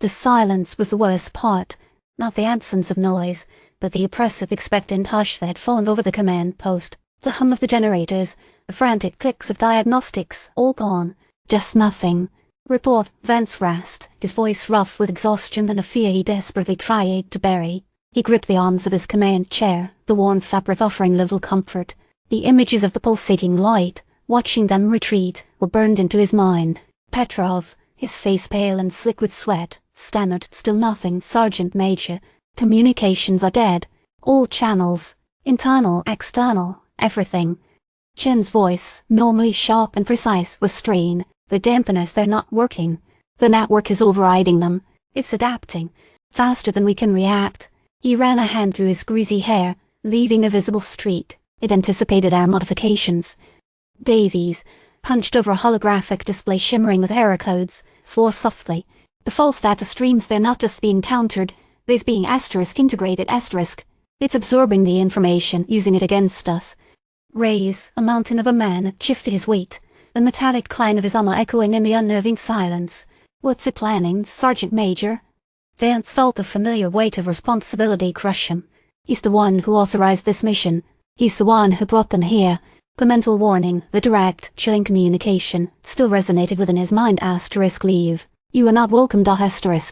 The silence was the worst part, not the absence of noise, but the oppressive expectant hush that had fallen over the command post. The hum of the generators, the frantic clicks of diagnostics, all gone. Just nothing. Report, Vance rasped, his voice rough with exhaustion and a fear he desperately tried to bury. He gripped the arms of his command chair, the worn fabric offering little comfort. The images of the pulsating light, watching them retreat, were burned into his mind. Petrov, his face pale and slick with sweat, stammered, "Still nothing, Sergeant Major. Communications are dead. All channels. Internal, external, everything." Chen's voice, normally sharp and precise, was strained. "The dampeners, they're not working. The network is overriding them. It's adapting. Faster than we can react." He ran a hand through his greasy hair, leaving a visible streak. It anticipated our modifications. Davies, hunched over a holographic display shimmering with error codes, swore softly. "The false data streams, they're not just being countered. There's being integrated asterisk. It's absorbing the information, using it against us." Rays, a mountain of a man, shifted his weight, the metallic clang of his armor echoing in the unnerving silence. "What's it planning, Sergeant Major?" Vance felt the familiar weight of responsibility crush him. He's the one who authorized this mission. He's the one who brought them here. The mental warning, the direct, chilling communication, still resonated within his mind. Leave. "You are not welcome.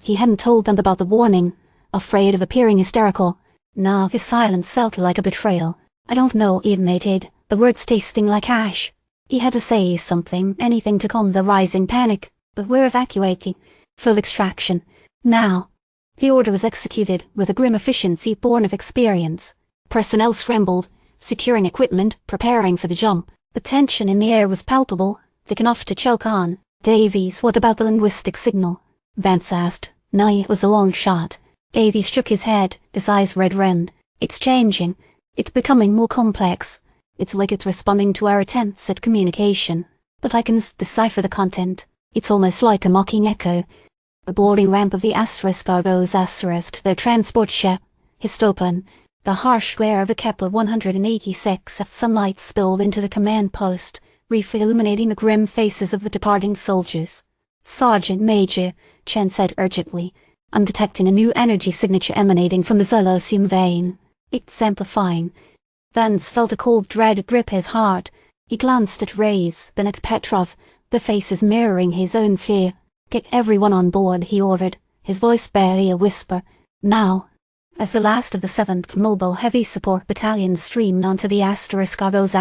He hadn't told them about the warning. Afraid of appearing hysterical. Nah." His silence felt like a betrayal. "I don't know," he admitted, the words tasting like ash. He had to say something, anything to calm the rising panic. "But we're evacuating. Full extraction. Now." The order was executed with a grim efficiency born of experience. Personnel scrambled, securing equipment, preparing for the jump. The tension in the air was palpable, thick enough to choke on. "Davies, what about the linguistic signal?" Vance asked. "No, it was a long shot." Davies shook his head, his eyes red-rimmed. "It's changing. It's becoming more complex. It's like it's responding to our attempts at communication. But I can decipher the content. It's almost like a mocking echo." The boarding ramp of the Cargo's their transport ship, hissed open. The harsh glare of the Kepler 186 sunlight spilled into the command post, briefly illuminating the grim faces of the departing soldiers. "Sergeant Major," Chen said urgently, "I'm detecting a new energy signature emanating from the Xylosium vein. It's amplifying." Vance felt a cold dread grip his heart. He glanced at Reyes, then at Petrov, the faces mirroring his own fear. "Get everyone on board," he ordered, his voice barely a whisper. "Now." As the last of the 7th Mobile Heavy Support Battalion streamed onto the Cargo's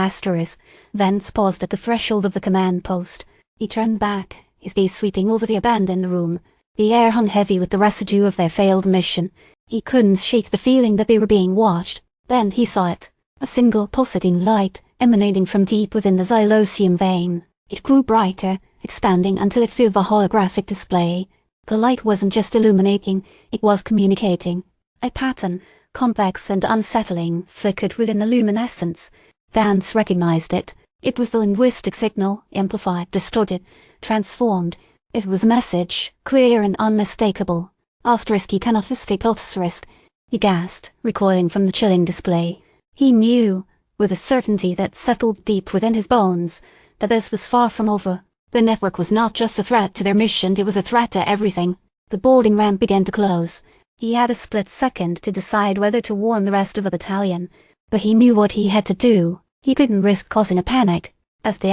Vance paused at the threshold of the command post. He turned back, his gaze sweeping over the abandoned room. The air hung heavy with the residue of their failed mission. He couldn't shake the feeling that they were being watched. Then he saw it. A single pulsating light emanating from deep within the Xylosium vein. It grew brighter, expanding until it filled the holographic display. The light wasn't just illuminating, it was communicating. A pattern, complex and unsettling, flickered within the luminescence. Vance recognized it. It was the linguistic signal, amplified, distorted, transformed. It was a message, clear and unmistakable. "You cannot escape asterisk," he gasped, recoiling from the chilling display. He knew, with a certainty that settled deep within his bones, that this was far from over. The network was not just a threat to their mission, it was a threat to everything. The boarding ramp began to close. He had a split second to decide whether to warn the rest of the battalion, but he knew what he had to do. He couldn't risk causing a panic. As the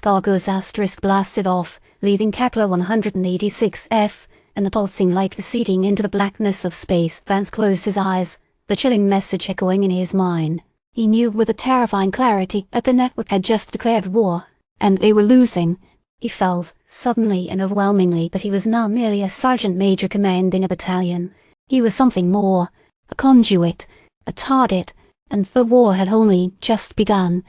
Cargo's blasted off, leaving Kepler 186F, and the pulsing light receding into the blackness of space, Vance closed his eyes, the chilling message echoing in his mind. He knew with a terrifying clarity that the network had just declared war, and they were losing. He felt, suddenly and overwhelmingly, that he was not merely a sergeant major commanding a battalion. He was something more, a conduit, a target, and the war had only just begun.